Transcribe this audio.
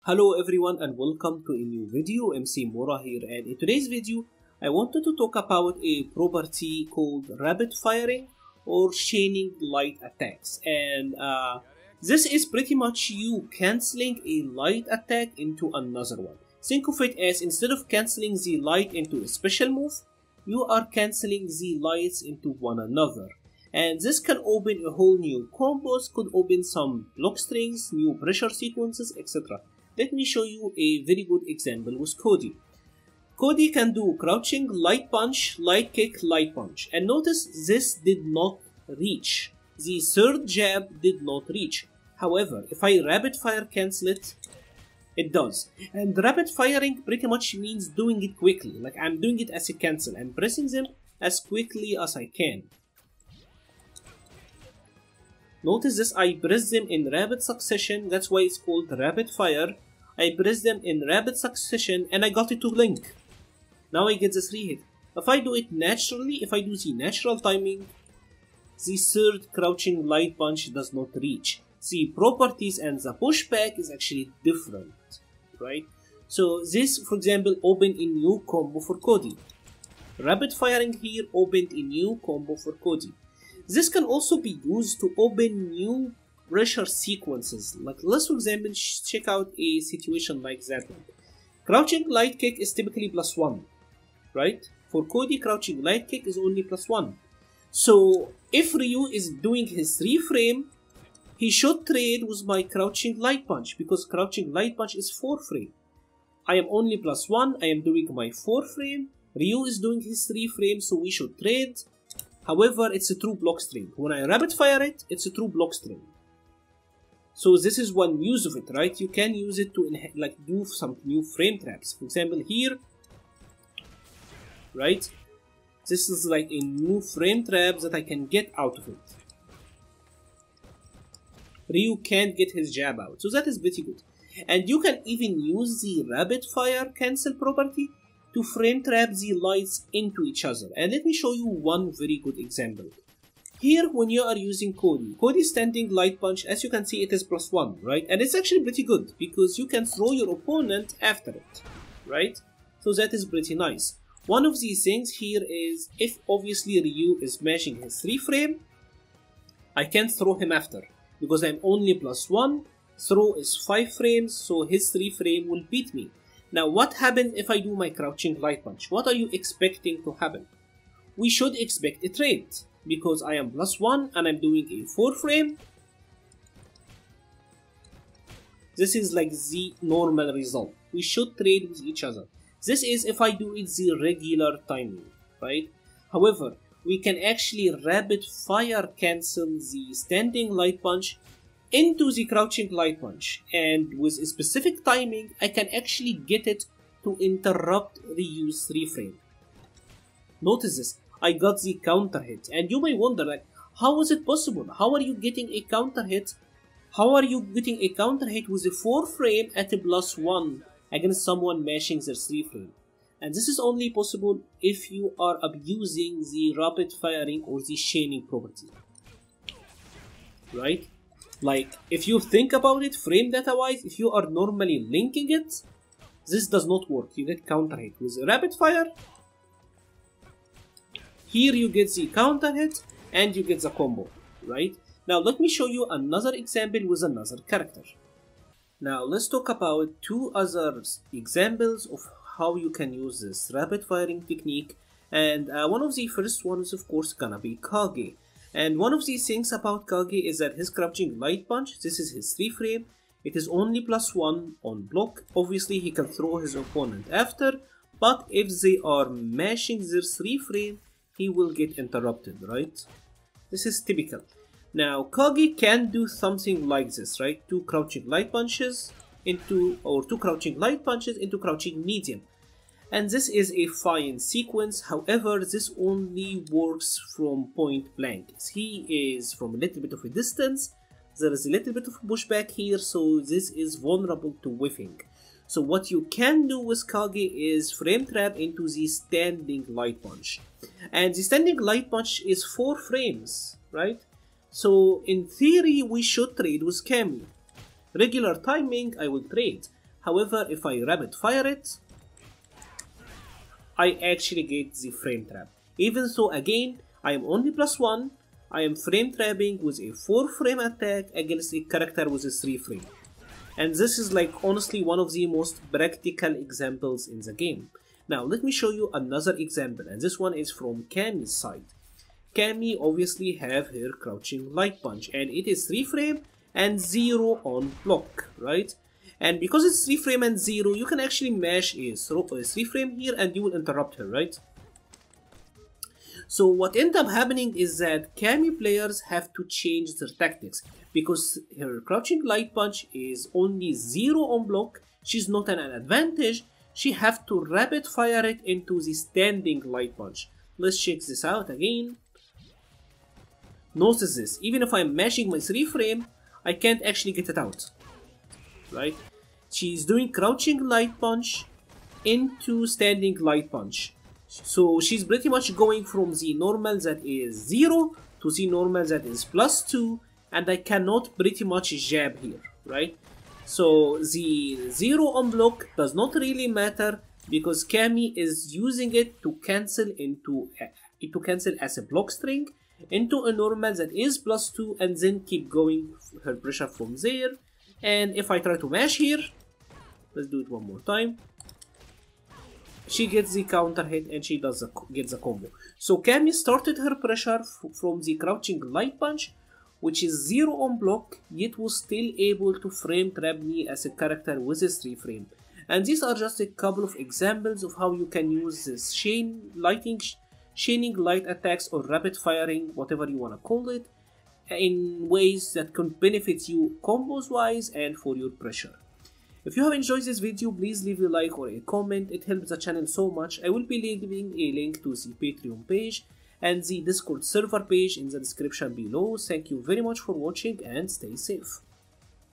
Hello everyone and welcome to a new video. MC-Mura here, and in today's video I wanted to talk about a property called rapid firing or chaining light attacks, and this is pretty much you cancelling a light attack into another one. Think of it as instead of cancelling the light into a special move, you are cancelling the lights into one another. And this can open a whole new combos, could open some block strings, new pressure sequences, etc. Let me show you a very good example with Cody. Cody can do crouching, light punch, light kick, light punch. And notice this did not reach. The third jab did not reach. However, if I rapid fire cancel it, it does. And rapid firing pretty much means doing it quickly. Like I'm doing it as a cancel. I'm pressing them as quickly as I can. Notice this, I press them in rapid succession, that's why it's called rapid fire. I press them in rapid succession and I got it to link. Now I get the 3 hit. If I do it naturally, if I do the natural timing, the third crouching light punch does not reach. The properties and the pushback is actually different, right? So this, for example, opened a new combo for Cody. Rapid firing here opened a new combo for Cody. This can also be used to open new pressure sequences. Like let's for example check out a situation like that one. Crouching light kick is typically +1, right? For Cody, crouching light kick is only +1. So if Ryu is doing his 3 frame, he should trade with my crouching light punch because crouching light punch is 4 frame. I am only +1, I am doing my 4 frame, Ryu is doing his 3 frame, so we should trade. However, it's a true block string. When I rapid fire it, it's a true block string. So this is one use of it, right? You can use it to like do some new frame traps. For example, here, right? This is like a new frame trap that I can get out of it. Ryu can't get his jab out, so that is pretty good. And you can even use the rapid fire cancel property to frame trap the lights into each other. And let me show you one very good example. Here, when you are using Cody's standing light punch, as you can see, it is +1, right? And it's actually pretty good because you can throw your opponent after it, right? So that is pretty nice. One of these things here is if obviously Ryu is mashing his 3 frame, I can't throw him after because I'm only +1. Throw is 5 frames, so his 3 frame will beat me. Now what happens if I do my crouching light punch? What are you expecting to happen? We should expect a trade because I am +1 and I'm doing a 4 frame. This is like the normal result. We should trade with each other. This is if I do it the regular timing, right? However, we can actually rapid fire cancel the standing light punch into the crouching light punch, and with a specific timing I can actually get it to interrupt Ryu's 3 frame. Notice this, I got the counter hit, and you may wonder like how is it possible? How are you getting a counter hit? How are you getting a counter hit with a 4 frame at a +1 against someone mashing their 3 frame? And this is only possible if you are abusing the rapid firing or the chaining property, right? Like, if you think about it frame data wise, if you are normally linking it, this does not work. You get counter hit. With rapid fire, here you get the counter hit and you get the combo, right? Now let me show you another example with another character. Now let's talk about 2 other examples of how you can use this rapid firing technique, and one of the first ones of course gonna be Kage. And one of these things about Kage is that his crouching light punch, this is his 3 frame, it is only +1 on block. Obviously he can throw his opponent after, but if they are mashing their 3 frame, he will get interrupted, right? This is typical. Now Kage can do something like this, right? 2 crouching light punches into, or 2 crouching light punches into crouching medium. And this is a fine sequence. However, this only works from point blank. He is from a little bit of a distance. There is a little bit of pushback here, so this is vulnerable to whiffing. So what you can do with Kage is frame trap into the standing light punch. And the standing light punch is 4 frames, right? So in theory, we should trade with Kami. Regular timing, I will trade. However, if I rapid fire it, I actually get the frame trap. Even though again, I am only +1, I am frame trapping with a 4 frame attack against a character with a 3 frame. And this is like honestly one of the most practical examples in the game. Now let me show you another example, and this one is from Cammy's side. Cammy obviously have her crouching light punch, and it is 3 frame and 0 on block, right? And because it's 3 frame and 0, you can actually mash a 3 frame here and you will interrupt her, right? So what ends up happening is that Cammy players have to change their tactics, because her crouching light punch is only 0 on block, she's not at an advantage, she have to rapid fire it into the standing light punch. Let's check this out again. Notice this, even if I'm mashing my 3 frame, I can't actually get it out, right? She's doing crouching light punch into standing light punch. So she's pretty much going from the normal that is 0 to the normal that is +2, and I cannot pretty much jab here, right? So the 0 on block does not really matter because Cammy is using it to cancel as a block string into a normal that is +2 and then keep going her pressure from there. And if I try to mash here, let's do it one more time, she gets the counter hit and she gets the combo. So Cammy started her pressure from the crouching light punch, which is 0 on block, yet was still able to frame trap me as a character with a 3 frame. And these are just a couple of examples of how you can use this chaining light attacks or rapid firing, whatever you want to call it, in ways that can benefit you combos wise and for your pressure. If you have enjoyed this video, please leave a like or a comment, it helps the channel so much. I will be leaving a link to the Patreon page and the Discord server page in the description below. Thank you very much for watching and stay safe.